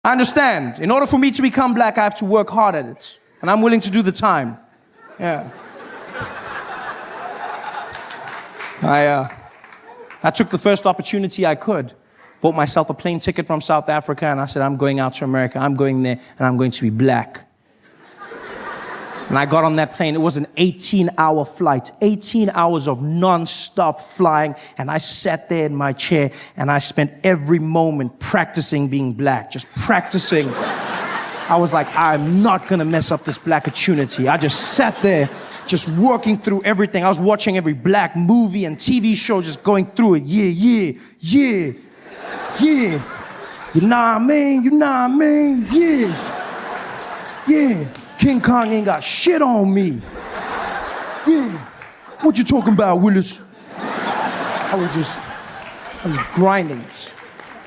I understand. In order for me to become black, I have to work hard at it. And I'm willing to do the time. Yeah. I took the first opportunity I could. Bought myself a plane ticket from South Africa, and I said, I'm going out to America. I'm going there, and I'm going to be black. And I got on that plane. It was an 18-hour flight, 18 hours of non-stop flying. And I sat there in my chair, and I spent every moment practicing being black, just practicing. I was like, I'm not going to mess up this black opportunity. I just sat there, just working through everything. I was watching every black movie and TV show, just going through it. Yeah. You know what I mean? Yeah. King Kong ain't got shit on me. Yeah. What you talking about, Willis? I was grinding it.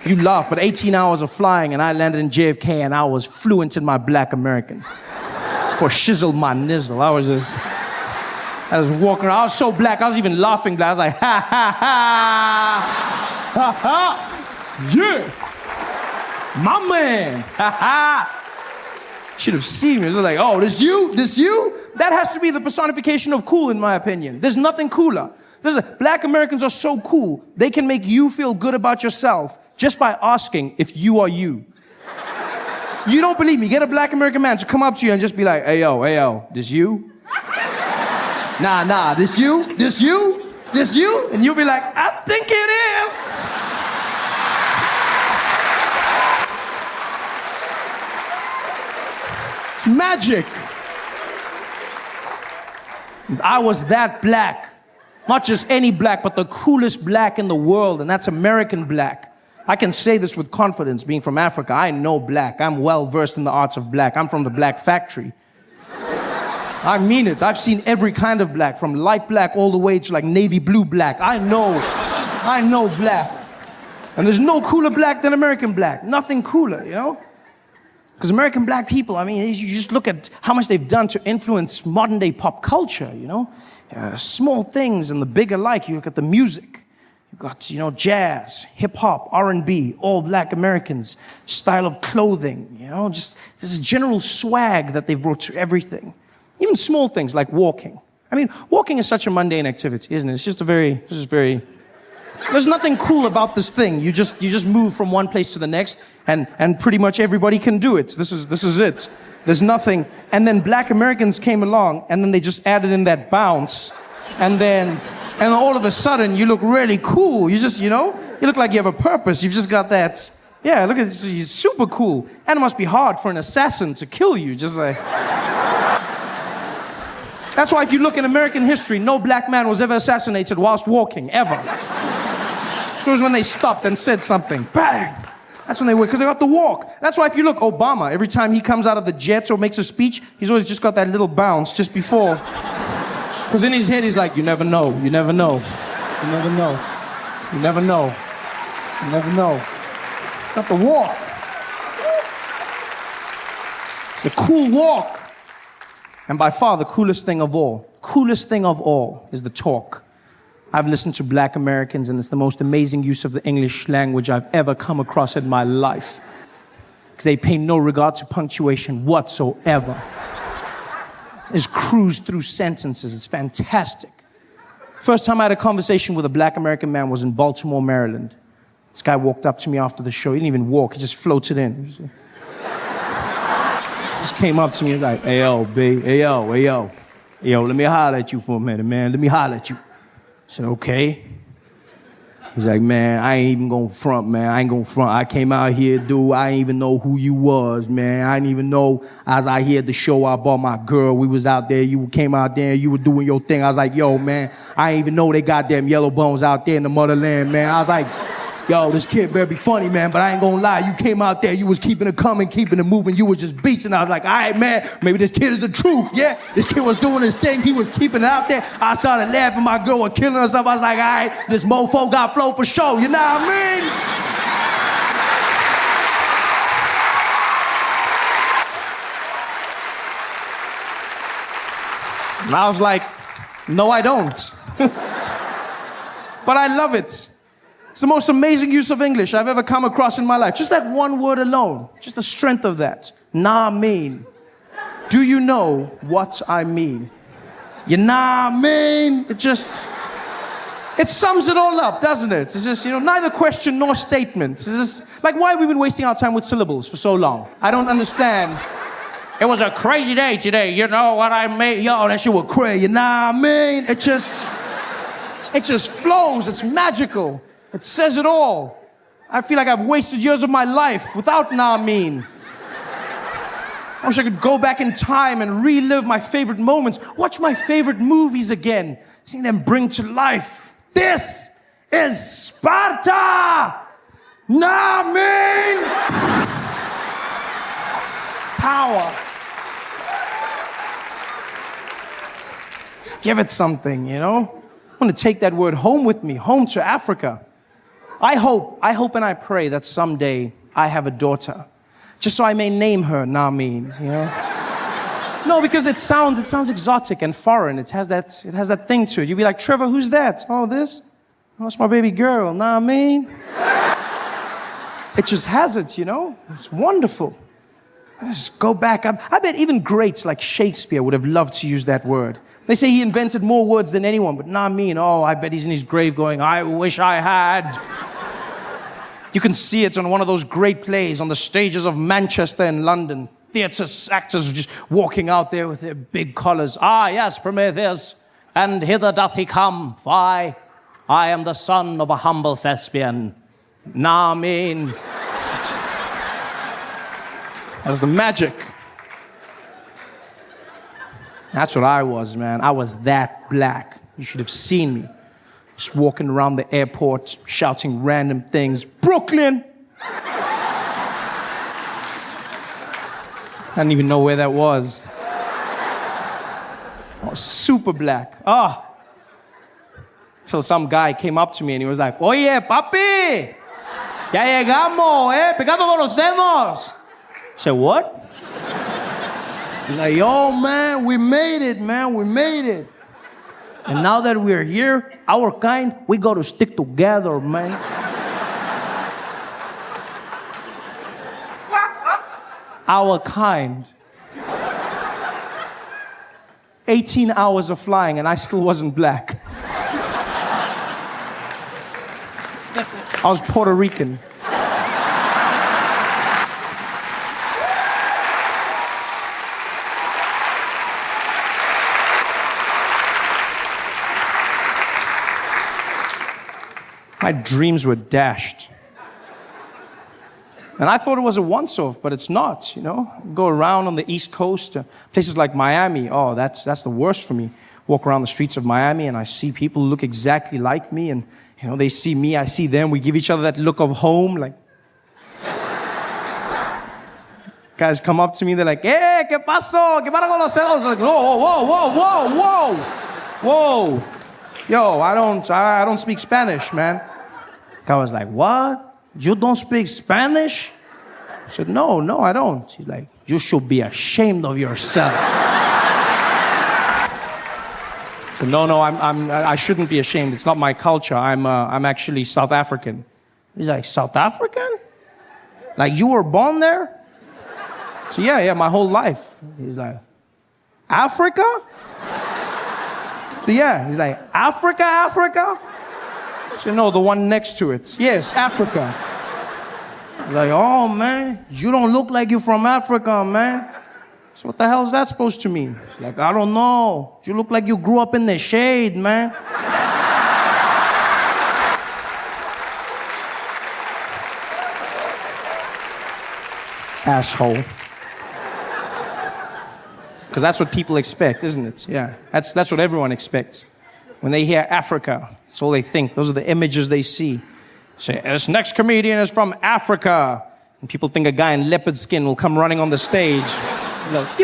You laugh, but 18 hours of flying, and I landed in JFK, and I was fluent in my black American. For shizzle my nizzle. I was walking around. I was so black, I was even laughing black. I was like, ha, ha, ha. Yeah. My man. Ha, ha. Should have seen me. It was like, oh, this you? That has to be the personification of cool, in my opinion. There's nothing cooler. Black Americans are so cool. They can make you feel good about yourself just by asking if you are you. You don't believe me? Get a black American man to come up to you and just be like, hey, yo, this you? Nah, this you? And you'll be like, I think it is. It's magic. I was that black. Not just any black, but the coolest black in the world, and that's American black. I can say this with confidence, being from Africa. I know black. I'm well versed in the arts of black. I'm from the black factory. I mean it. I've seen every kind of black, from light black all the way to like navy blue black. I know black. And there's no cooler black than American black. Nothing cooler, you know? Because American black people, I mean, you just look at how much they've done to influence modern day pop culture, you know? Small things and the big alike. You look at the music. You've got, jazz, hip hop, R&B, all black Americans, style of clothing, just this general swag that they've brought to everything. Even small things like walking. I mean, walking is such a mundane activity, isn't it? It's just very... There's nothing cool about this thing. You just move from one place to the next, and pretty much everybody can do it. This is it. There's nothing. And then black Americans came along, and then they just added in that bounce, and all of a sudden you look really cool. You just, you look like you have a purpose. You've just got that. Yeah, look at this. You're super cool. And it must be hard for an assassin to kill you. Just like. That's why if you look in American history, no black man was ever assassinated whilst walking, ever. So it was when they stopped and said something. Bang! That's when they were, because they got the walk. That's why if you look, Obama, every time he comes out of the jet or makes a speech, he's always just got that little bounce just before. Because in his head, he's like, you never know. Got the walk. It's a cool walk. And by far, the coolest thing of all is the talk. I've listened to black Americans, and it's the most amazing use of the English language I've ever come across in my life. Because they pay no regard to punctuation whatsoever. Just cruise through sentences. It's fantastic. First time I had a conversation with a black American man was in Baltimore, Maryland. This guy walked up to me after the show. He didn't even walk. He just floated in. Just came up to me and was like, hey, yo, B. Hey, yo, let me holler at you for a minute, man. Let me holler at you. I said, okay. He's like, man, I ain't even gonna front, man. I ain't gonna front. I came out here, dude. I didn't even know who you was, man. I didn't even know. I was out here at the show. I bought my girl. We was out there. You came out there. You were doing your thing. I was like, yo, man, I didn't even know they got them yellow bones out there in the motherland, man. I was like, yo, this kid better be funny, man, but I ain't gonna lie. You came out there, you was keeping it coming, keeping it moving, you was just beasting. I was like, all right, man, maybe this kid is the truth, yeah? This kid was doing his thing, he was keeping it out there. I started laughing, my girl was killing herself. I was like, all right, this mofo got flow for sure, you know what I mean? And I was like, no, I don't. But I love it. It's the most amazing use of English I've ever come across in my life. Just that one word alone. Just the strength of that. Nah mean. Do you know what I mean? You nah mean. It sums it all up, doesn't it? It's just, neither question nor statement. It's just, like, why have we been wasting our time with syllables for so long? I don't understand. It was a crazy day today, you know what I mean? Yo, that shit was crazy, you know what I mean? It just flows, it's magical. It says it all. I feel like I've wasted years of my life without nah mean. I wish I could go back in time and relive my favorite moments, watch my favorite movies again, seeing them bring to life. This is Sparta! Nah mean! Power. Just give it something, I want to take that word home with me, home to Africa. I hope and I pray that someday I have a daughter, just so I may name her Namin, No, because it sounds exotic and foreign. It has that thing to it. You'd be like, Trevor, who's that? Oh, this? Oh, it's my baby girl, Namin. It just has it, It's wonderful. Just go back. I bet even greats like Shakespeare would have loved to use that word. They say he invented more words than anyone, but not me. Oh, I bet he's in his grave going, I wish I had. You can see it on one of those great plays on the stages of Manchester and London. Theatre actors just walking out there with their big collars. Ah, yes, Prometheus, and hither doth he come. I am the son of a humble thespian. Nah, mean. That's the magic. That's what I was, man. I was that black. You should have seen me. Just walking around the airport, shouting random things. Brooklyn! I didn't even know where that was. I was super black. Till some guy came up to me and he was like, Oye, papi! Ya llegamos, Pecado conocemos! I said, what? He's like, yo, man, we made it, man, we made it. And now that we're here, our kind, we got to stick together, man. Our kind. 18 hours of flying and I still wasn't black. I was Puerto Rican. My dreams were dashed. And I thought it was a once-off, but it's not, Go around on the East Coast, places like Miami. Oh, that's the worst for me. Walk around the streets of Miami and I see people look exactly like me and, they see me, I see them. We give each other that look of home, like. Guys come up to me, they're like, hey, ¿qué pasó? ¿Qué para conocerlos? I'm like, whoa. Yo, I don't speak Spanish, man. Guy was like, what? You don't speak Spanish? I said, no, I don't. He's like, you should be ashamed of yourself. I said, no, I shouldn't be ashamed. It's not my culture. I'm actually South African. He's like, South African? Like you were born there? So yeah, my whole life. He's like, Africa? So yeah, he's like, Africa? I said, no, the one next to it. Yes, Africa. He's like, oh man, you don't look like you're from Africa, man. So what the hell is that supposed to mean? He's like, I don't know. You look like you grew up in the shade, man. Asshole. Because that's what people expect, isn't it? Yeah, that's what everyone expects. When they hear Africa, that's all they think. Those are the images they see. Say, this next comedian is from Africa. And people think a guy in leopard skin will come running on the stage. Let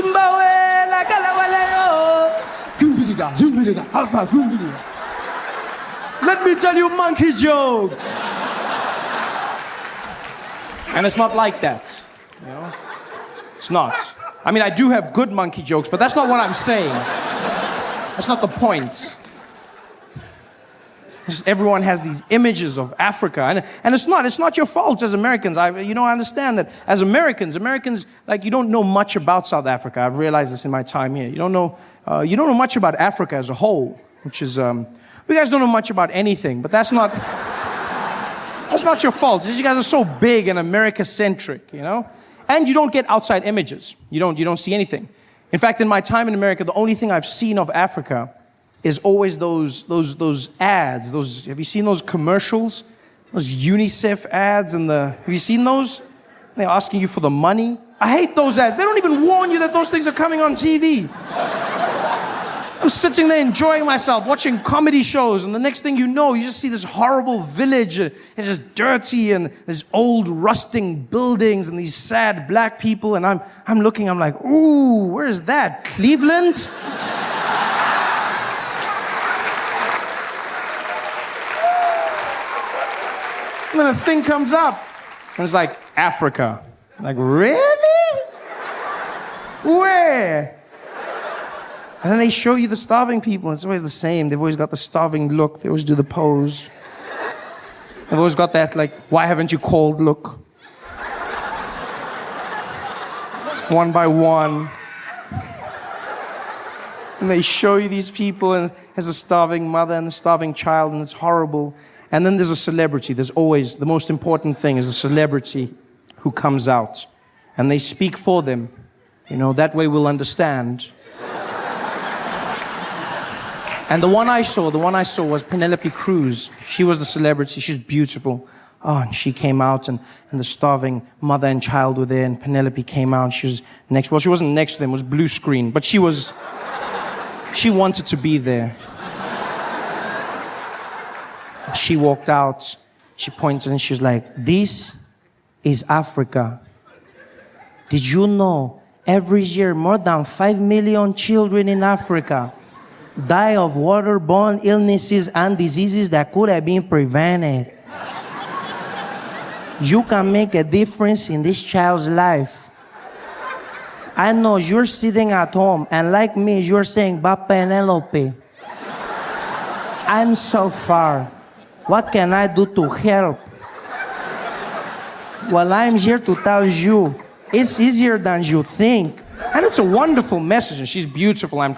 me tell you monkey jokes. And it's not like that. It's not. I mean, I do have good monkey jokes, but that's not what I'm saying. That's not the point. Just everyone has these images of Africa, and it's not your fault as Americans. I understand that as Americans, like, you don't know much about South Africa. I've realized this in my time here. You don't know much about Africa as a whole, which is, you guys don't know much about anything, but that's not your fault. It's just you guys are so big and America-centric, and you don't get outside images. You don't see anything. In fact, in my time in America, the only thing I've seen of Africa is always those ads. Have you seen those commercials? Those UNICEF ads have you seen those? They're asking you for the money. I hate those ads. They don't even warn you that those things are coming on TV. I'm sitting there enjoying myself, watching comedy shows, and the next thing you know, you just see this horrible village. It's just dirty, and there's old rusting buildings, and these sad black people, and I'm looking, I'm like, ooh, where is that? Cleveland? And then a thing comes up, and it's like, Africa. I'm like, really? Where? And then they show you the starving people, and it's always the same. They've always got the starving look. They always do the pose. They've always got that, like, why haven't you called look? One by one. And they show you these people, and there's a starving mother and a starving child, and it's horrible. And then there's a celebrity. There's always, the most important thing is a celebrity who comes out. And they speak for them. That way we'll understand. And the one I saw was Penelope Cruz. She was the celebrity. She's beautiful. Oh, and she came out, and the starving mother and child were there, and Penelope came out. She was next. Well, she wasn't next to them. It was blue screen. But she wanted to be there. She walked out, she pointed, and she was like, this is Africa. Did you know every year more than 5 million children in Africa die of waterborne illnesses and diseases that could have been prevented? You can make a difference in this child's life. I know you're sitting at home, and like me, you're saying, "Ba Penelope, I'm so far. What can I do to help?" Well, I'm here to tell you, it's easier than you think. And it's a wonderful message, and she's beautiful. I'm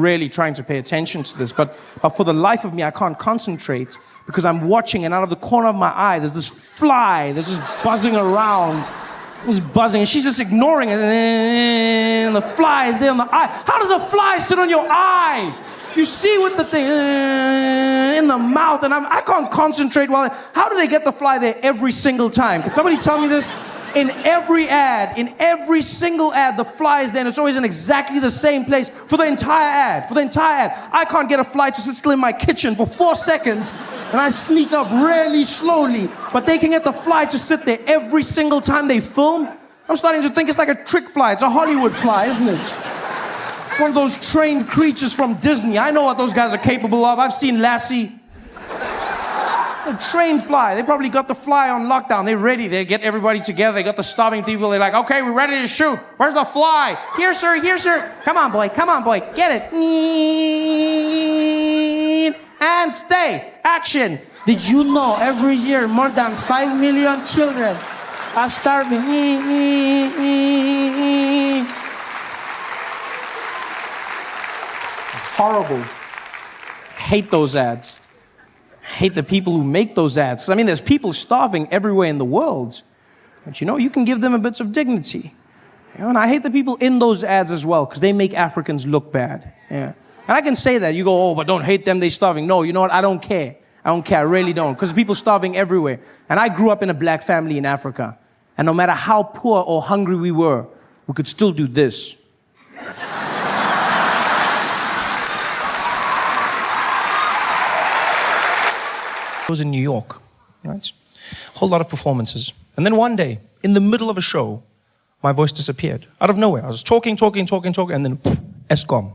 really trying to pay attention to this, but for the life of me, I can't concentrate because I'm watching, and out of the corner of my eye, there's this fly that's just buzzing around. It's buzzing, and she's just ignoring it, and the fly is there on the eye. How does a fly sit on your eye? You see with the thing in the mouth, and I can't concentrate how do they get the fly there every single time? Can somebody tell me this? In every single ad, the fly is there, and it's always in exactly the same place for the entire ad. I can't get a fly to sit still in my kitchen for 4 seconds, and I sneak up really slowly, but they can get the fly to sit there every single time they film. I'm starting to think it's like a trick fly. It's a Hollywood fly, isn't it? One of those trained creatures from Disney. I know what those guys are capable of. I've seen Lassie. A trained fly. They probably got the fly on lockdown. They're ready. They get everybody together. They got the starving people. They're like, okay, we're ready to shoot. Where's the fly? Here, sir. Here, sir. Come on, boy. Get it. And stay. Action. Did you know every year more than 5 million children are starving? Horrible. Hate those ads. Hate the people who make those ads. I mean, there's people starving everywhere in the world. But you can give them a bit of dignity. And I hate the people in those ads as well, because they make Africans look bad. Yeah. And I can say that. You go, oh, but don't hate them, they're starving. No, you know what? I don't care. I really don't. Because people starving everywhere. And I grew up in a black family in Africa. And no matter how poor or hungry we were, we could still do this. I was in New York, right? Whole lot of performances. And then one day, in the middle of a show, my voice disappeared. Out of nowhere. I was talking, and then ESCOM.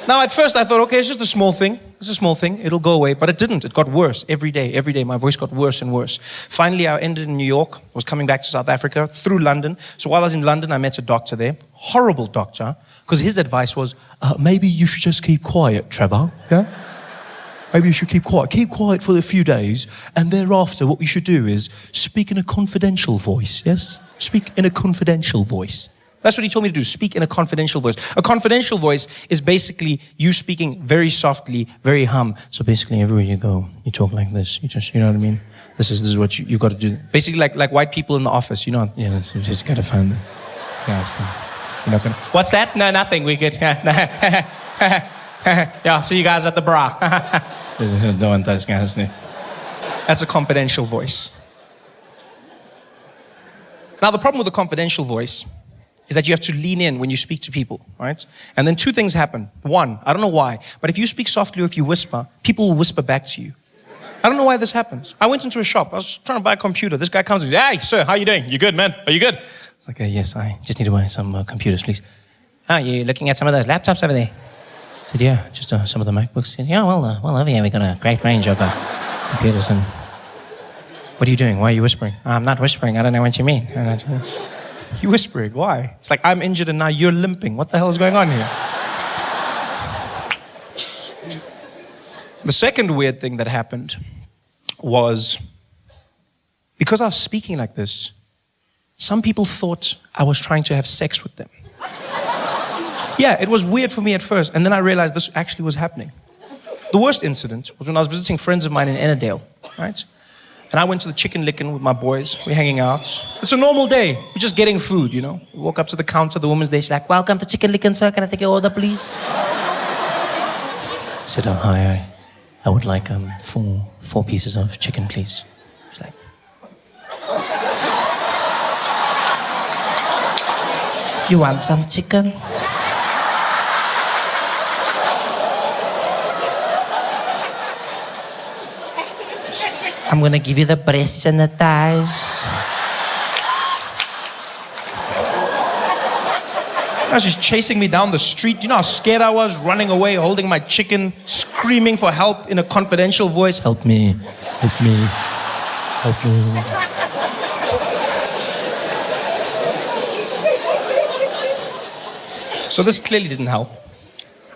Now, at first I thought, okay, it's just a small thing. It's a small thing. It'll go away. But it didn't. It got worse every day. Every day, my voice got worse and worse. Finally, I ended in New York. I was coming back to South Africa through London. So while I was in London, I met a doctor there. Horrible doctor. Because his advice was, maybe you should just keep quiet, Trevor. Yeah? Maybe you should keep quiet. Keep quiet for a few days. And thereafter, what you should do is speak in a confidential voice. Yes? Speak in a confidential voice. That's what he told me to do, speak in a confidential voice. A confidential voice is basically you speaking very softly, very hum. So basically everywhere you go, you talk like this. You know what I mean? This is what you've got to do. Basically like white people in the office, you just got to find them. You're not gonna, what's that? No, nothing, we good. Yeah, see you guys at the bra. Don't want those guys. That's a confidential voice. Now the problem with a confidential voice is that you have to lean in when you speak to people, right? And then two things happen. One, I don't know why, but if you speak softly or if you whisper, people will whisper back to you. I don't know why this happens. I went into a shop. I was trying to buy a computer. This guy comes and says, hey, sir, how are you doing? You good, man? Are you good? It's like, yes, I just need to buy some computers, please. Oh, you looking at some of those laptops over there? I said, yeah, just some of the MacBooks. Said, yeah, well, over here we've got a great range of computers. And what are you doing? Why are you whispering? I'm not whispering. I don't know what you mean. You whispering? Why? It's like I'm injured and now you're limping. What the hell is going on here? The second weird thing that happened was because I was speaking like this, some people thought I was trying to have sex with them. Yeah, it was weird for me at first, and then I realized this actually was happening. The worst incident was when I was visiting friends of mine in Ennerdale, right? And I went to the Chicken Licken with my boys. We're hanging out. It's a normal day. We're just getting food, you know. We walk up to the counter. The woman's there. She's like, welcome to Chicken Licken, sir. Can I take your order, please? I said, hi. I would like 4 pieces of chicken, please. She's like, you want some chicken? I'm gonna give you the breasts and the thighs. Now she's chasing me down the street. You know how scared I was, running away, holding my chicken, screaming for help in a confidential voice. Help me, help me, help me. So this clearly didn't help.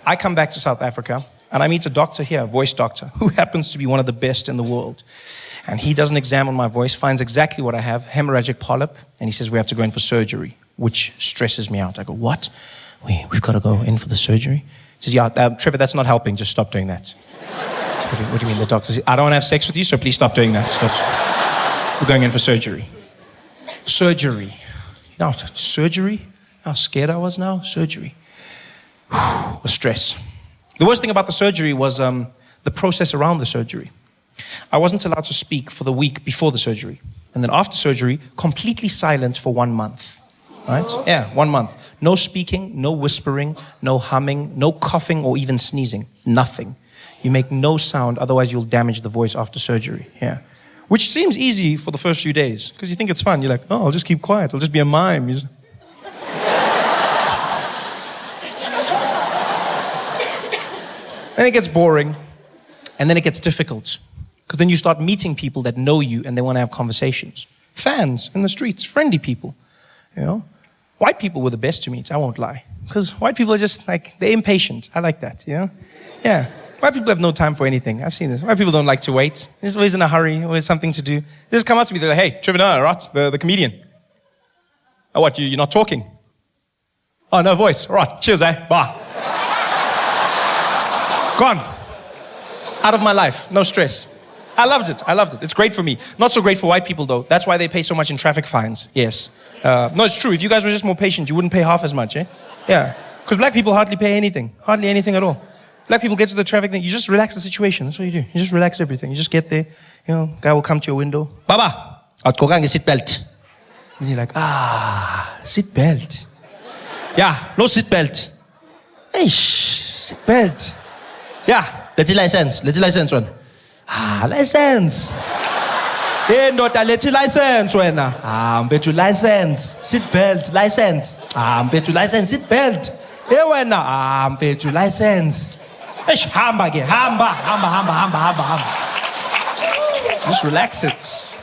I come back to South Africa and I meet a doctor here, a voice doctor, who happens to be one of the best in the world. And he does an exam on my voice, finds exactly what I have, hemorrhagic polyp, and he says we have to go in for surgery, which stresses me out. I go, what? We've got to go in for the surgery? He says, yeah, Trevor, that's not helping, just stop doing that. What do you mean? The doctor says, I don't want to have sex with you, so please stop doing that. We're going in for surgery. Surgery. You know, surgery? How scared I was now? Surgery. Was stress. The worst thing about the surgery was the process around the surgery. I wasn't allowed to speak for the week before the surgery. And then after surgery, completely silent for 1 month. Right? Yeah, 1 month. No speaking, no whispering, no humming, no coughing or even sneezing. Nothing. You make no sound, otherwise you'll damage the voice after surgery. Yeah. Which seems easy for the first few days, because you think it's fun. You're like, oh, I'll just keep quiet. I'll just be a mime. Then it gets boring, and then it gets difficult. Because then you start meeting people that know you and they want to have conversations. Fans in the streets, friendly people, you know. White people were the best to meet, I won't lie. Because white people are just like, they're impatient. I like that, you know. Yeah, white people have no time for anything. I've seen this. White people don't like to wait. They're always in a hurry, always something to do. They just come up to me, they're like, hey, Trevor Noah, right? The comedian. Oh, what, you're not talking? Oh, no voice. All right, cheers, bye. Gone. Out of my life, no stress. I loved it. It's great for me. Not so great for white people, though. That's why they pay so much in traffic fines. Yes. No, it's true. If you guys were just more patient, you wouldn't pay half as much, eh? Yeah. Because black people hardly pay anything. Hardly anything at all. Black people get to the traffic thing. You just relax the situation. That's what you do. You just relax everything. You just get there. You know, guy will come to your window. Baba, outkogang seat belt. And you're like, seat belt. Yeah, no seat belt. Hey, seat belt. Yeah, let's license one. License. Hey, ndoda, let's license wena. Bet you license. Seat belt, license. Bet you license, seat belt. Hey, wena. Bet you license. Ish, hamba, hamba. Just relax it.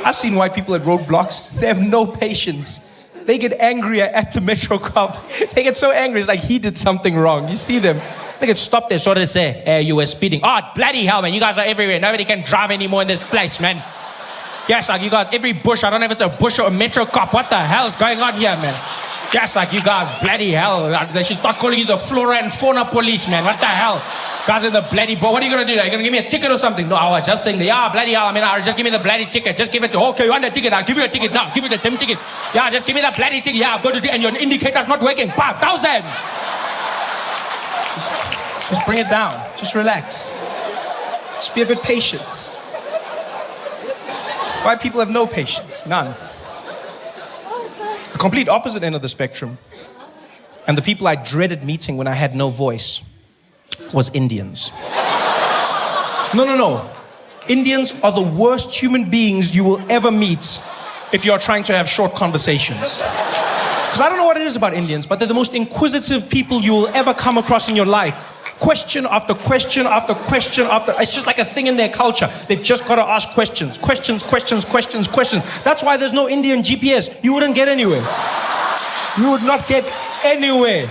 I've seen white people at roadblocks. They have no patience. They get angrier at the metro cop. They get so angry. It's like he did something wrong. You see them. They get stopped there. So they say, hey, you were speeding. Oh, bloody hell, man. You guys are everywhere. Nobody can drive anymore in this place, man. Yes, like you guys, every bush. I don't know if it's a bush or a metro cop. What the hell is going on here, man? Yes, like you guys, bloody hell. They should start calling you the flora and fauna police, man. What the hell? Guys in the bloody boat. What are you going to do? Are you going to give me a ticket or something? No, I was just saying, yeah, bloody hell. I mean, just give me the bloody ticket. Just give it to, okay, you want the ticket? I'll give you a ticket now. Give me the damn ticket. Yeah, just give me the bloody ticket. Yeah, I've got to, and your indicator's not working. 5,000. Just bring it down. Just relax. Just be a bit patient. White people have no patience. None. The complete opposite end of the spectrum. And the people I dreaded meeting when I had no voice was Indians. No. Indians are the worst human beings you will ever meet if you are trying to have short conversations. Because I don't know what it is about Indians, but they're the most inquisitive people you will ever come across in your life. Question after question after question after. It's just like a thing in their culture. They've just got to ask questions. Questions. That's why there's no Indian GPS. You wouldn't get anywhere. You would not get anywhere.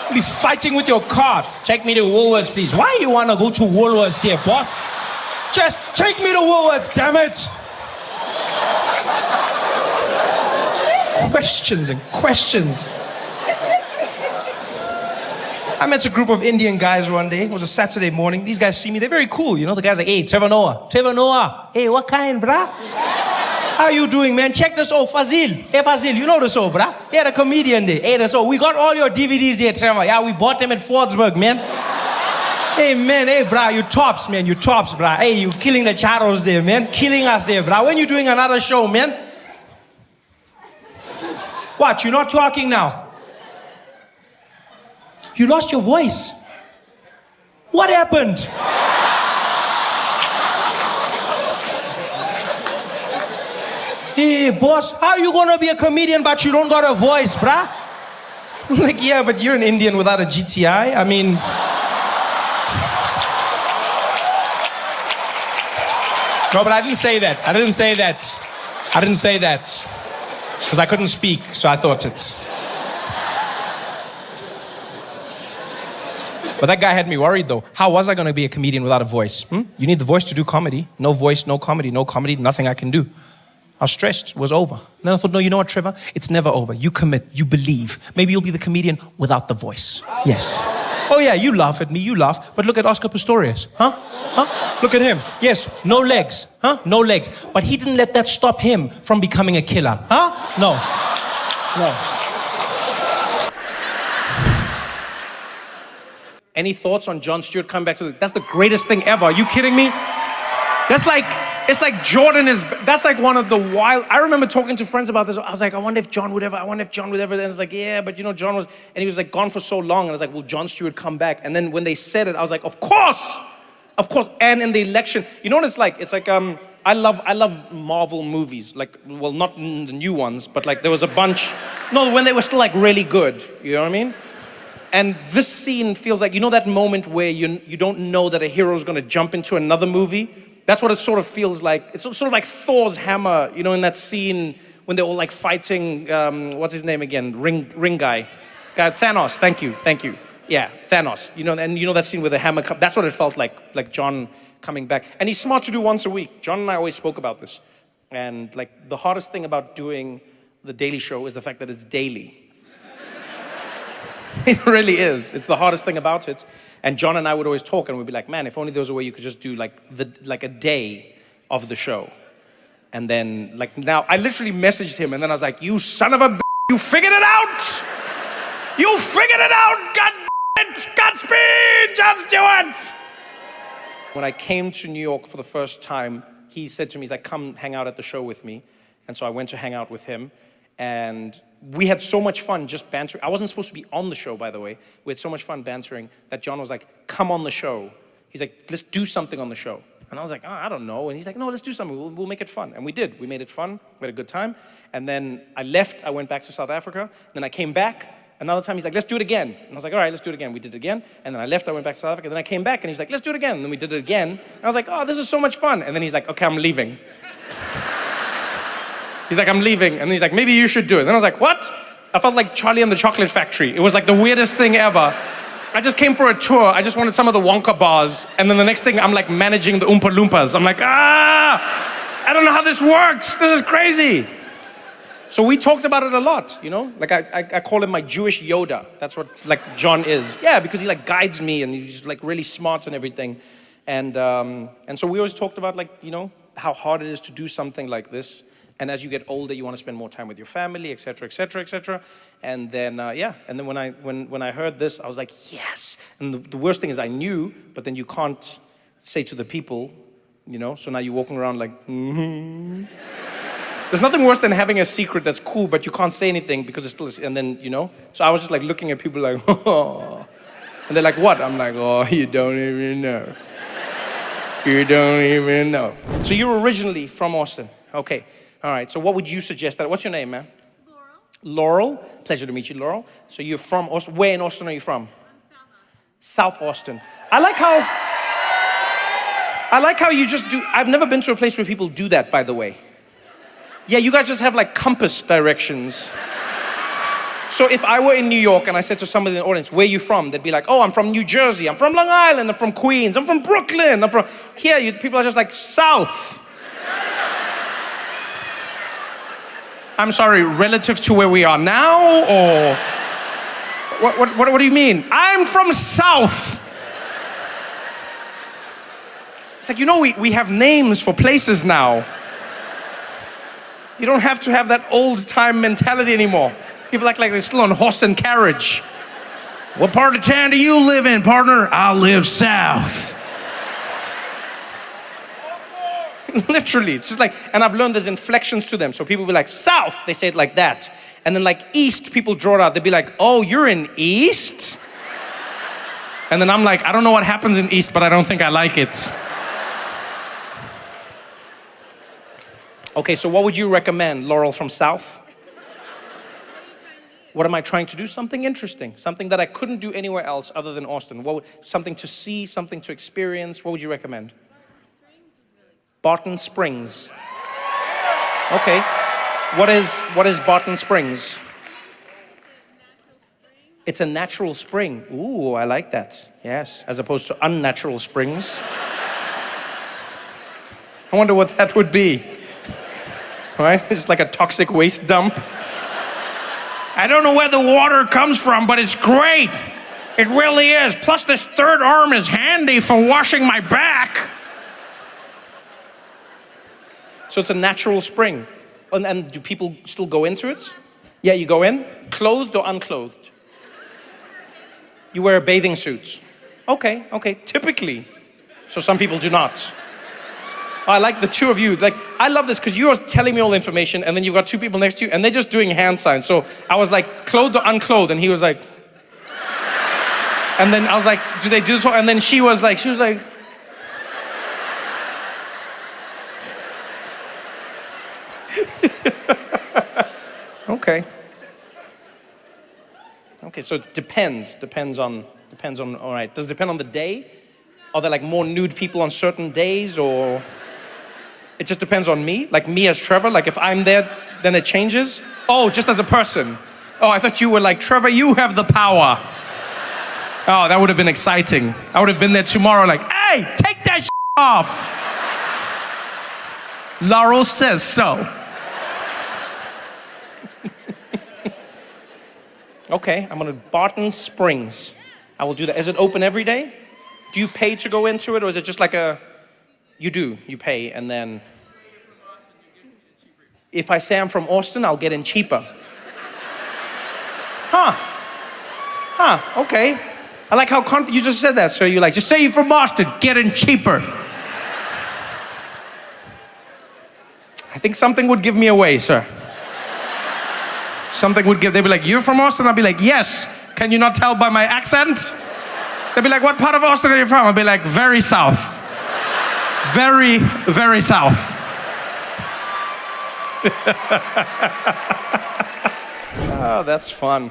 You'd be fighting with your car. Take me to Woolworths, please. Why you want to go to Woolworths here, boss? Just take me to Woolworths, damn it. Questions and questions. I met a group of Indian guys one day. It was a Saturday morning. These guys see me. They're very cool. You know, the guy's like, hey, Trevor Noah. Trevor Noah. Hey, what kind, bruh? How you doing, man? Check this out, Fazil. Hey, Fazil, you know this out, bruh? Yeah, the comedian there. Hey, this out. We got all your DVDs there, Trevor. Yeah, we bought them at Fordsburg, man. Hey, man. Hey, bruh, you tops, man. You tops, bruh. Hey, you killing the charos there, man. Killing us there, bruh. When you doing another show, man? What? You're not talking now? You lost your voice. What happened? Hey, boss, how you gonna be a comedian but you don't got a voice, bruh? I'm like, yeah, but you're an Indian without a GTI. I mean... No, but I didn't say that. I didn't say that. Because I couldn't speak, so I thought it. But that guy had me worried, though. How was I going to be a comedian without a voice? You need the voice to do comedy. No voice, no comedy, nothing I can do. I was stressed. It was over. And then I thought, no, you know what, Trevor? It's never over. You commit. You believe. Maybe you'll be the comedian without the voice. Yes. Oh, yeah, you laugh at me. You laugh. But look at Oscar Pistorius. Huh? Look at him. Yes, no legs. No legs. But he didn't let that stop him from becoming a killer. No. Any thoughts on Jon Stewart coming back to that's the greatest thing ever. Are you kidding me? It's like that's like one of the wild, I remember talking to friends about this. I was like, I wonder if John would ever, and it's like, yeah, but you know, John was, and he was like gone for so long. And I was like, will Jon Stewart come back? And then when they said it, I was like, of course. And in the election, you know what it's like? It's like, I love Marvel movies. Like, well, not the new ones, but like there was a bunch, when they were still like really good. You know what I mean? And this scene feels like, you know that moment where you don't know that a hero is going to jump into another movie? That's what it sort of feels like. It's sort of like Thor's hammer, you know, in that scene when they're all like fighting, what's his name again? Ring guy. Thanos, thank you. Yeah, Thanos. You know, and you know that scene with the hammer, that's what it felt like John coming back. And he's smart to do once a week. John and I always spoke about this. And like the hardest thing about doing The Daily Show is the fact that it's daily. It really is. It's the hardest thing about it. And John and I would always talk and we'd be like, man, if only there was a way you could just do like a day of the show. And then like now, I literally messaged him and then I was like, you son of a b****, you figured it out! You figured it out! God it! Godspeed, Jon Stewart! When I came to New York for the first time, he said to me, he's like, come hang out at the show with me. And so I went to hang out with him. And we had so much fun just bantering. I wasn't supposed to be on the show, by the way. We had so much fun bantering that John was like, come on the show. He's like, let's do something on the show. And I was like, I don't know. And he's like, no, let's do something. We'll make it fun. And we did. We made it fun. We had a good time. And then I left. I went back to South Africa. Then I came back. Another time he's like, let's do it again. And I was like, all right, let's do it again. We did it again. And then I left, I went back to South Africa. Then I came back and he's like, let's do it again. And then we did it again. And I was like, oh, this is so much fun. And then he's like, okay, I'm leaving. He's like, I'm leaving. And he's like, maybe you should do it. And then I was like, what? I felt like Charlie and the Chocolate Factory. It was like the weirdest thing ever. I just came for a tour. I just wanted some of the Wonka bars. And then the next thing, I'm like managing the Oompa Loompas. I'm like, I don't know how this works. This is crazy. So we talked about it a lot, you know? Like I call him my Jewish Yoda. That's what like John is. Yeah, because he like guides me and he's like really smart and everything. And so we always talked about like, you know, how hard it is to do something like this. And as you get older, you want to spend more time with your family, et cetera, et cetera, et cetera. And then, and then when I heard this, I was like, yes. And the worst thing is I knew, but then you can't say to the people, you know? So now you're walking around like, mm-hmm. There's nothing worse than having a secret that's cool, but you can't say anything because it's still, and then, you know? So I was just like looking at people like, oh. And they're like, what? I'm like, oh, you don't even know. You don't even know. So you're originally from Austin. Okay. All right. So what would you suggest? What's your name, man? Laurel. Laurel? Pleasure to meet you, Laurel. So you're from Austin. Where in Austin are you from? South Austin. I like how you just do, I've never been to a place where people do that, by the way. Yeah, you guys just have like compass directions. So if I were in New York and I said to somebody in the audience, where are you from? They'd be like, oh, I'm from New Jersey, I'm from Long Island, I'm from Queens, I'm from Brooklyn, I'm from... Here, people are just like, South. I'm sorry, relative to where we are now, or... What do you mean? I'm from South. It's like, you know, we have names for places now. You don't have to have that old time mentality anymore. People act like they're still on horse and carriage. What part of town do you live in, partner? I live south. Literally, it's just like, and I've learned there's inflections to them. So people be like, south, they say it like that. And then like east, people draw it out. They'd be like, oh, you're in east? And then I'm like, I don't know what happens in east, but I don't think I like it. Okay, so what would you recommend, Laurel from South? What am I trying to do? Something interesting, something that I couldn't do anywhere else other than Austin. Something to see, something to experience. What would you recommend? Barton Springs. Okay. What is Barton Springs? It's a natural spring. Ooh, I like that. Yes, as opposed to unnatural springs. I wonder what that would be. Right? It's like a toxic waste dump. I don't know where the water comes from, but it's great. It really is. Plus this third arm is handy for washing my back. So it's a natural spring. And do people still go into it? Yeah, you go in, clothed or unclothed? You wear a bathing suit. Okay, typically. So some people do not. I like the two of you. Like, I love this because you are telling me all the information and then you've got two people next to you and they're just doing hand signs. So I was like, clothed or unclothed? And he was like, and then I was like, do they do so? And then she was like, okay. Okay, so it depends on, all right. Does it depend on the day? Are there like more nude people on certain days, or? It just depends on me, like me as Trevor, like if I'm there, then it changes? Oh, just as a person. Oh, I thought you were like, Trevor, you have the power. Oh, that would have been exciting. I would have been there tomorrow like, hey, take that off. Laurel says so. Okay, I'm gonna Barton Springs. I will do that. Is it open every day? Do you pay to go into it, or is it just like a, you do, you pay, and then if I say I'm from Austin, I'll get in cheaper. Okay. I like how confident you just said that. So you're like, just say you're from Austin, get in cheaper. I think something would give me away, sir. Something would give, they'd be like, you're from Austin? I'll be like, yes. Can you not tell by my accent? They'd be like, what part of Austin are you from? I'll be like, very south. Very, very south. Oh, that's fun.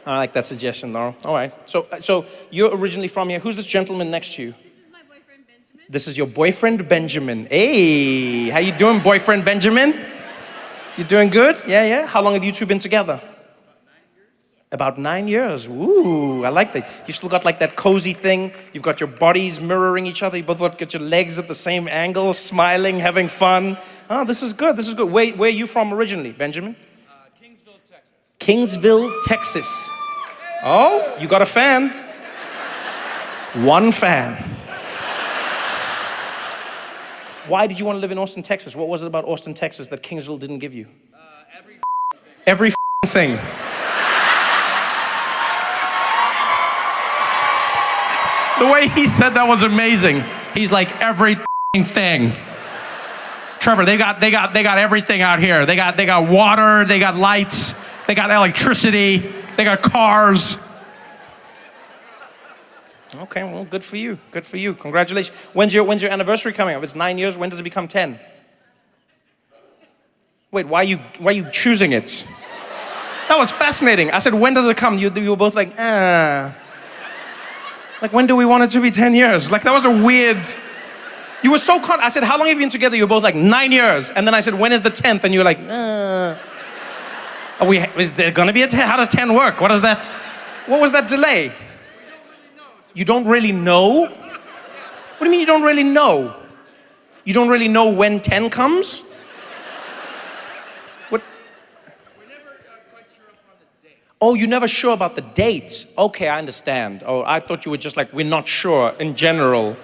I like that suggestion, Laurel. All right. So you're originally from here. Who's this gentleman next to you? This is my boyfriend, Benjamin. This is your boyfriend, Benjamin. Hey, how you doing, boyfriend, Benjamin? You doing good? Yeah. How long have you two been together? About 9 years. Ooh, I like that. You still got like that cozy thing. You've got your bodies mirroring each other. You both got your legs at the same angle, smiling, having fun. Oh, this is good. This is good. Where are you from originally, Benjamin? Kingsville, Texas. Kingsville, Texas. Oh, you got a fan. One fan. Why did you want to live in Austin, Texas? What was it about Austin, Texas that Kingsville didn't give you? Every thing. The way he said that was amazing. He's like, everything. Trevor, they got everything out here. They got water, they got lights, they got electricity, they got cars. Okay, well, good for you. Good for you. Congratulations. When's your anniversary coming up? It's 9 years. When does it become 10? Wait, why are you choosing it? That was fascinating. I said, when does it come? You were both like, Like, when do we want it to be 10 years? Like, that was a weird... You were so I said, how long have you been together? You were both like, 9 years. And then I said, when is the 10th? And you were like, Is there gonna be a 10? How does 10 work? What was that delay? You don't really know? What do you mean you don't really know? You don't really know when 10 comes? What? We're never quite sure on the date. Oh, you're never sure about the dates. Okay, I understand. Oh, I thought you were just like, we're not sure in general.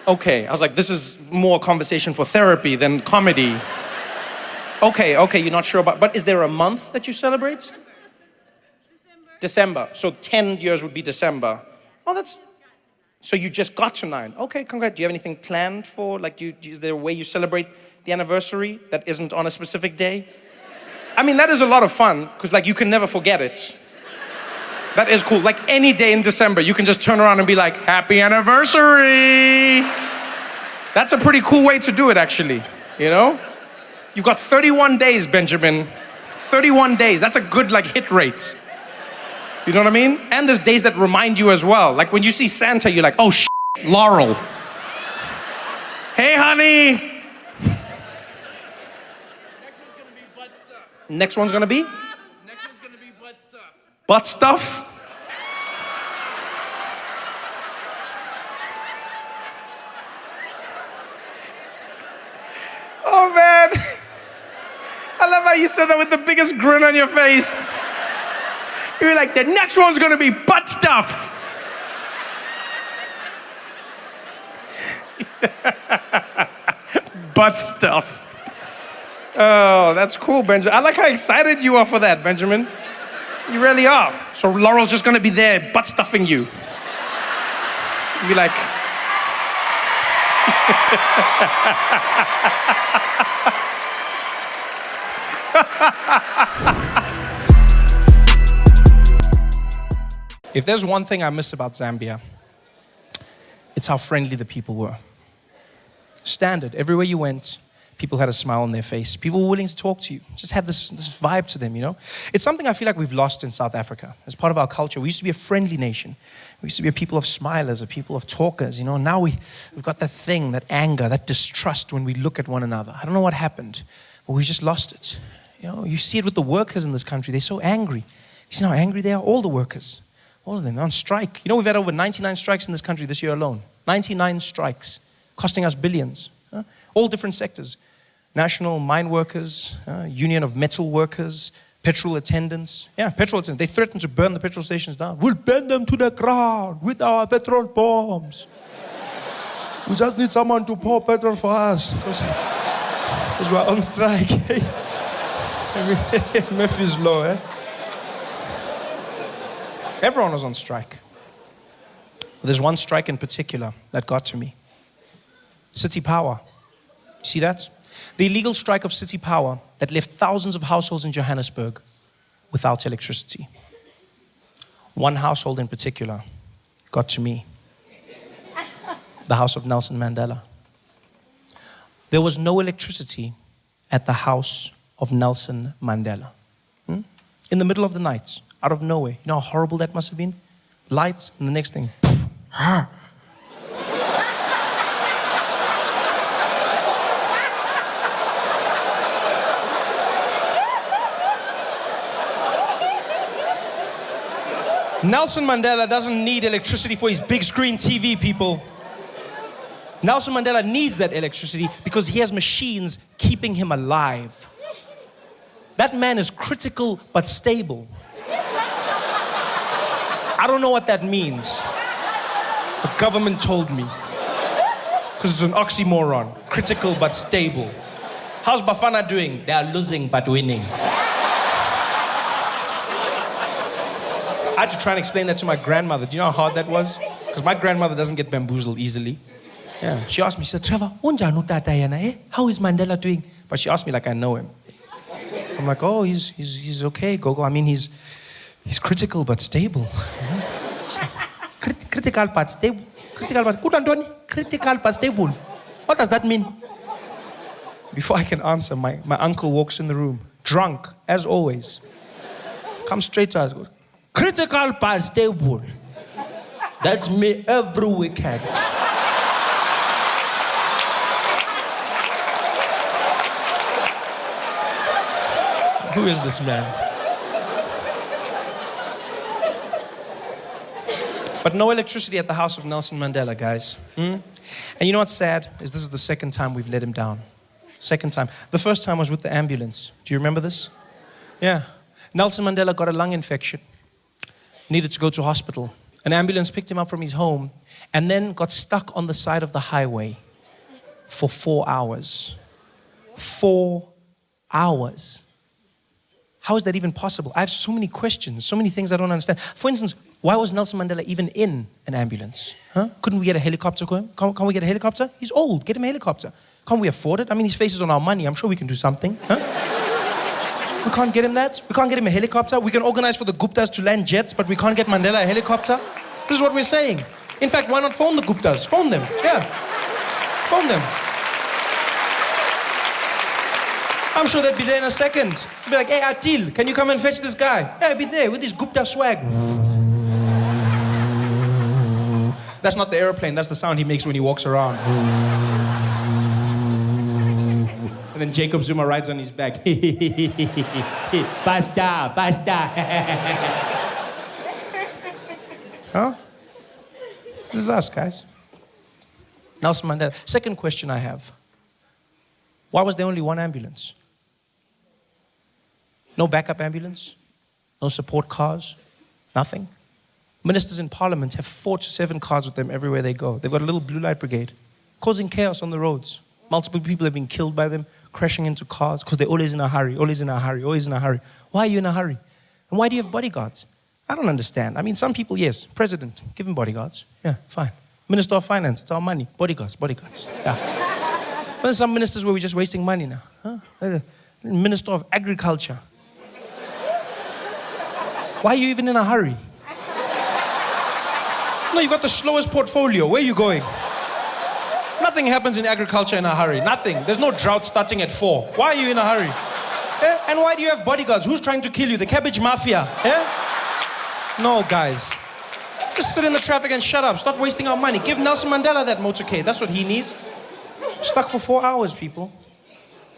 Okay, I was like, this is more conversation for therapy than comedy. Okay, you're not sure about, but is there a month that you celebrate? December. So 10 years would be December. Oh, so you just got to 9. Okay, congrats. Do you have anything planned for, like, is there a way you celebrate the anniversary that isn't on a specific day? I mean, that is a lot of fun, because, like, you can never forget it. That is cool. Like, any day in December, you can just turn around and be like, happy anniversary. That's a pretty cool way to do it, actually, you know? You've got 31 days, Benjamin. 31 days. That's a good, like, hit rate. You know what I mean? And there's days that remind you as well. Like, when you see Santa, you're like, oh, Laurel. Hey, honey. Next one's gonna be butt stuff. Next one's gonna be? Next one's gonna be butt stuff. Butt stuff? Oh, man. I love how you said that with the biggest grin on your face. You were like, the next one's gonna be butt stuff. Butt stuff. Oh, that's cool, Benjamin. I like how excited you are for that, Benjamin. You really are. So Laurel's just gonna be there butt stuffing you. Be like... If there's one thing I miss about Zambia, it's how friendly the people were. Standard. Everywhere you went, people had a smile on their face. People were willing to talk to you. Just had this vibe to them, you know? It's something I feel like we've lost in South Africa. As part of our culture, we used to be a friendly nation. We used to be a people of smilers, a people of talkers, you know? Now we've got that thing, that anger, that distrust when we look at one another. I don't know what happened, but we've just lost it. You know, you see it with the workers in this country. They're so angry. You see how angry they are? All the workers. All of them on strike. You know, we've had over 99 strikes in this country this year alone. 99 strikes, costing us billions. All different sectors. National mine workers, union of metal workers, petrol attendants. Yeah, petrol attendants. They threatened to burn the petrol stations down. We'll burn them to the ground with our petrol bombs. We just need someone to pour petrol for us because we're on strike. Murphy's Law, eh? Everyone was on strike. But there's one strike in particular that got to me. City Power. You see that? The illegal strike of City Power that left thousands of households in Johannesburg without electricity. One household in particular got to me. The house of Nelson Mandela. There was no electricity at the house of Nelson Mandela. In the middle of the night, out of nowhere. You know how horrible that must have been? Lights, and the next thing. Nelson Mandela doesn't need electricity for his big screen TV, people. Nelson Mandela needs that electricity because he has machines keeping him alive. That man is critical but stable. I don't know what that means. The government told me. Because it's an oxymoron. Critical but stable. How's Bafana doing? They are losing but winning. I had to try and explain that to my grandmother. Do you know how hard that was? Because my grandmother doesn't get bamboozled easily. Yeah. She asked me, she said, Trevor, how is Mandela doing? But she asked me like I know him. I'm like, oh, he's okay, Gogo. I mean, he's critical but stable. Critical but stable. Critical but stable. What does that mean? Before I can answer, my uncle walks in the room, drunk, as always. Comes straight to us, goes, critical but stable. That's me every weekend. Who is this man? But no electricity at the house of Nelson Mandela, guys. And you know what's sad? Is this is the second time we've let him down. Second time. The first time was with the ambulance. Do you remember this? Yeah. Nelson Mandela got a lung infection. Needed to go to hospital. An ambulance picked him up from his home and then got stuck on the side of the highway for 4 hours. 4 hours. How is that even possible? I have so many questions, so many things I don't understand. For instance, why was Nelson Mandela even in an ambulance? Huh? Couldn't we get a helicopter for him? Can't we get a helicopter? He's old. Get him a helicopter. Can't we afford it? I mean, his face is on our money. I'm sure we can do something. Huh? We can't get him that. We can't get him a helicopter. We can organize for the Guptas to land jets, but we can't get Mandela a helicopter. This is what we're saying. In fact, why not phone the Guptas? Phone them. Yeah. Phone them. I'm sure they'd be there in a second. They'd be like, hey, Atil, can you come and fetch this guy? Yeah, I'll be there with his Gupta swag. That's not the airplane, that's the sound he makes when he walks around. And then Jacob Zuma rides on his back. Basta, basta. Huh? This is us, guys. Nelson Mandela. Second question I have. Why was there only one ambulance? No backup ambulance? No support cars? Nothing? Ministers in parliament have 4 to 7 cars with them everywhere they go. They've got a little blue light brigade, causing chaos on the roads. Multiple people have been killed by them, crashing into cars, because they're always in a hurry, always in a hurry, always in a hurry. Why are you in a hurry? And why do you have bodyguards? I don't understand. I mean, some people, yes. President, give him bodyguards. Yeah, fine. Minister of Finance, it's our money. Bodyguards, bodyguards. Yeah. But there's some ministers where we're just wasting money now. Huh? Minister of Agriculture. Why are you even in a hurry? No, you've got the slowest portfolio. Where are you going? Nothing happens in agriculture in a hurry. Nothing. There's no drought starting at 4. Why are you in a hurry? Eh? And why do you have bodyguards? Who's trying to kill you? The cabbage mafia? Eh? No, guys. Just sit in the traffic and shut up. Stop wasting our money. Give Nelson Mandela that motorcade. That's what he needs. Stuck for 4 hours, people.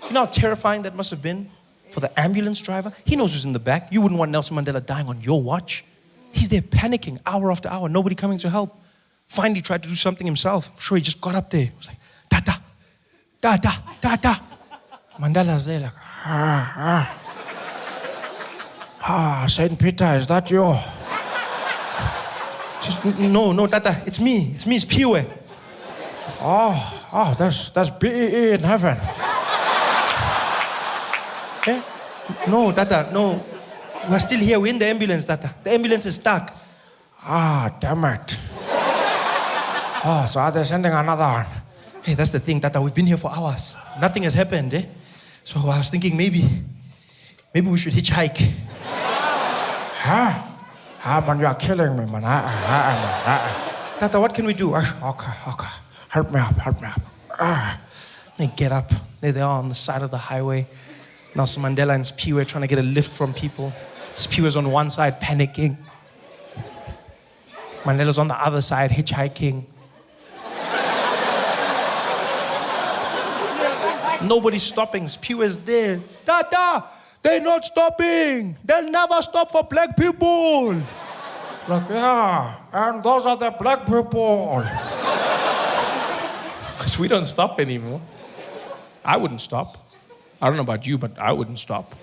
You know how terrifying that must have been for the ambulance driver? He knows who's in the back. You wouldn't want Nelson Mandela dying on your watch. He's there panicking hour after hour, nobody coming to help. Finally tried to do something himself. I'm sure he just got up there. He was like, Tata, Tata, Tata. Mandela's there like, Saint Peter, is that you? Just, no, Tata, it's me, it's Piwe. Oh, that's BEE in heaven. Eh? No, Tata, no. We're still here, we're in the ambulance, Tata. The ambulance is stuck. Damn it. Oh, so are they sending another one? Hey, that's the thing, Tata, we've been here for hours. Nothing has happened, eh? So I was thinking maybe we should hitchhike. Huh? Man, you are killing me, man. Tata, what can we do? Okay. Help me up. They get up. There they are on the side of the highway. Nelson Mandela and Piwe trying to get a lift from people. Spewer's on one side panicking. Mandela's on the other side hitchhiking. Nobody's stopping. Spewer's there. Tata, they're not stopping. They'll never stop for black people. Like, yeah, and those are the black people. Because we don't stop anymore. I wouldn't stop. I don't know about you, but I wouldn't stop.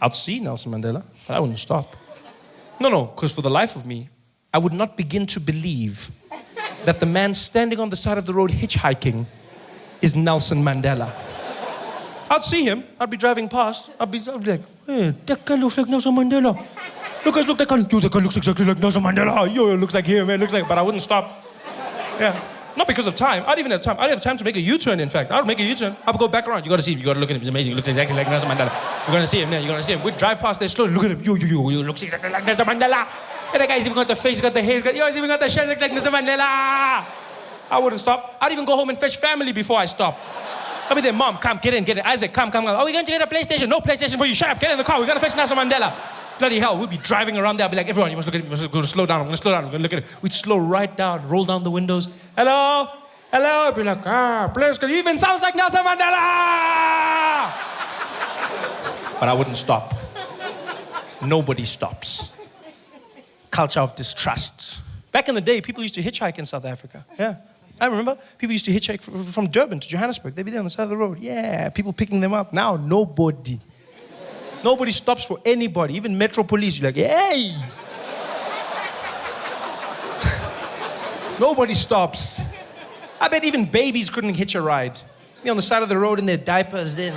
I'd see Nelson Mandela, but I wouldn't stop. No, because for the life of me, I would not begin to believe that the man standing on the side of the road hitchhiking is Nelson Mandela. I'd see him. I'd be driving past. I'd be like, hey, that guy looks like Nelson Mandela. Look, guys, look, that guy looks exactly like Nelson Mandela. Yo, it looks like him, man. Looks like, but I wouldn't stop. Yeah. Not because of time. I'd even have time. I'd have time to make a U-turn, in fact. I'd make a U-turn. I'd go back around. You got to see him. You got to look at him. He's amazing. He looks exactly like Nelson Mandela. You're going to see him, man. You're going to see him. We'd drive past there slowly. Look at him. Yo, he looks exactly like Nelson Mandela. And that guy's even got the face, he's got the hair, he's even got the shirt, like Nelson Mandela. I wouldn't stop. I'd even go home and fetch family before I stop. I'd be there, Mom, come, get in. Isaac, come. Oh, we're going to get a PlayStation. No PlayStation for you. Shut up, get in the car. We're going to fetch Nelson Mandela. Bloody hell, we'd be driving around there. I'd be like, everyone, you must look at him. You must go to slow down. I'm going to slow down. I'm going to look at it. We'd slow right down, roll down the windows. Hello? I'd be like, players, he even sounds like Nelson Mandela. But I wouldn't stop. Nobody stops. Culture of distrust. Back in the day, people used to hitchhike in South Africa. Yeah. I remember people used to hitchhike from Durban to Johannesburg. They'd be there on the side of the road. Yeah, people picking them up. Now, nobody. Nobody stops for anybody. Even Metro Police, you're like, hey! Nobody stops. I bet even babies couldn't hitch a ride. Be on the side of the road in their diapers then.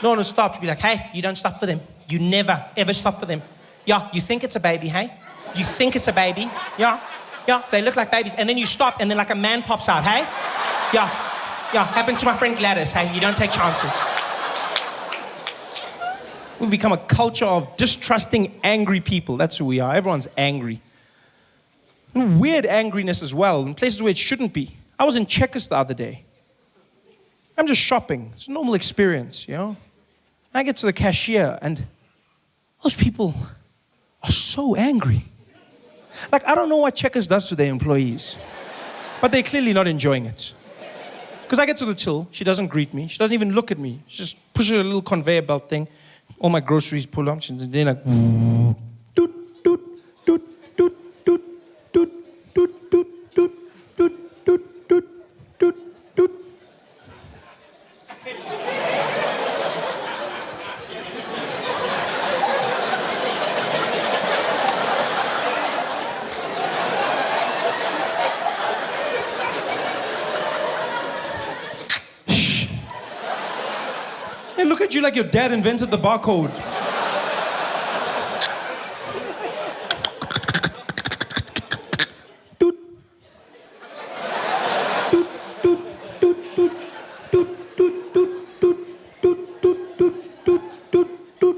No one would stop. You'd be like, hey, you don't stop for them. You never, ever stop for them. Yeah, you think it's a baby, hey? You think it's a baby? Yeah, they look like babies. And then you stop, and then like a man pops out, hey? Yeah, happened to my friend Gladys, hey? You don't take chances. We've become a culture of distrusting, angry people. That's who we are. Everyone's angry. Weird angriness as well, in places where it shouldn't be. I was in Checkers the other day. I'm just shopping. It's a normal experience, you know? I get to the cashier, and those people are so angry. Like, I don't know what Checkers does to their employees, but they're clearly not enjoying it. Because I get to the till, she doesn't greet me, she doesn't even look at me. She just pushes a little conveyor belt thing, all my groceries pull up, and they're like, doot, doot, doot, doot, doot, doot, doot, doot, doot, doot, doot, doot, doot, doot. They look at you like your dad invented the barcode. Doot. Doot, doot, doot, doot, doot, doot, doot, doot, doot, doot, doot, doot, doot, doot.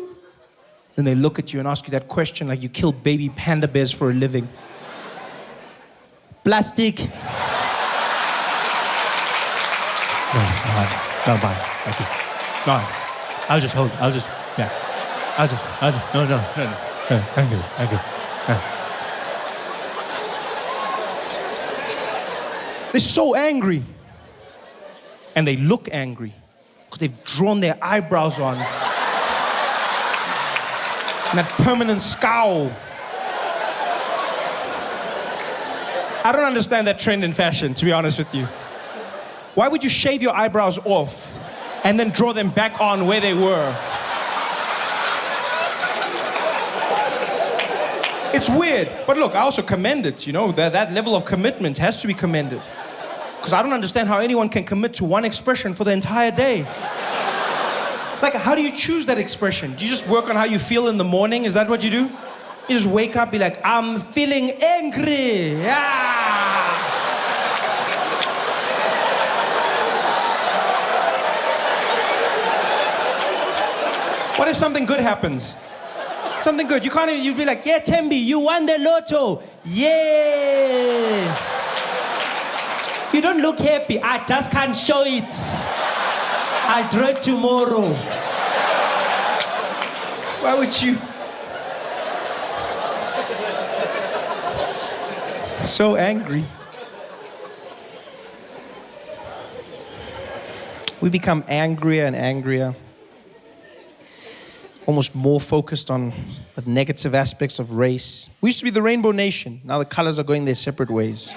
Then they look at you and ask you that question like you kill baby panda bears for a living. Plastic. No, bye. Thank you. No, I'll just, no. Thank you. They're so angry. And they look angry because they've drawn their eyebrows on. And that permanent scowl. I don't understand that trend in fashion, to be honest with you. Why would you shave your eyebrows off and then draw them back on where they were? It's weird, but look, I also commend it, you know, that level of commitment has to be commended. Because I don't understand how anyone can commit to one expression for the entire day. Like, how do you choose that expression? Do you just work on how you feel in the morning? Is that what you do? You just wake up, be like, I'm feeling angry, yeah. What if something good happens? Something good. You can't even, you'd be like, yeah, Tembi, you won the lotto. Yeah. You don't look happy. I just can't show it. I'll draw it tomorrow. Why would you? So angry. We become angrier and angrier. Almost more focused on the negative aspects of race. We used to be the rainbow nation. Now the colors are going their separate ways.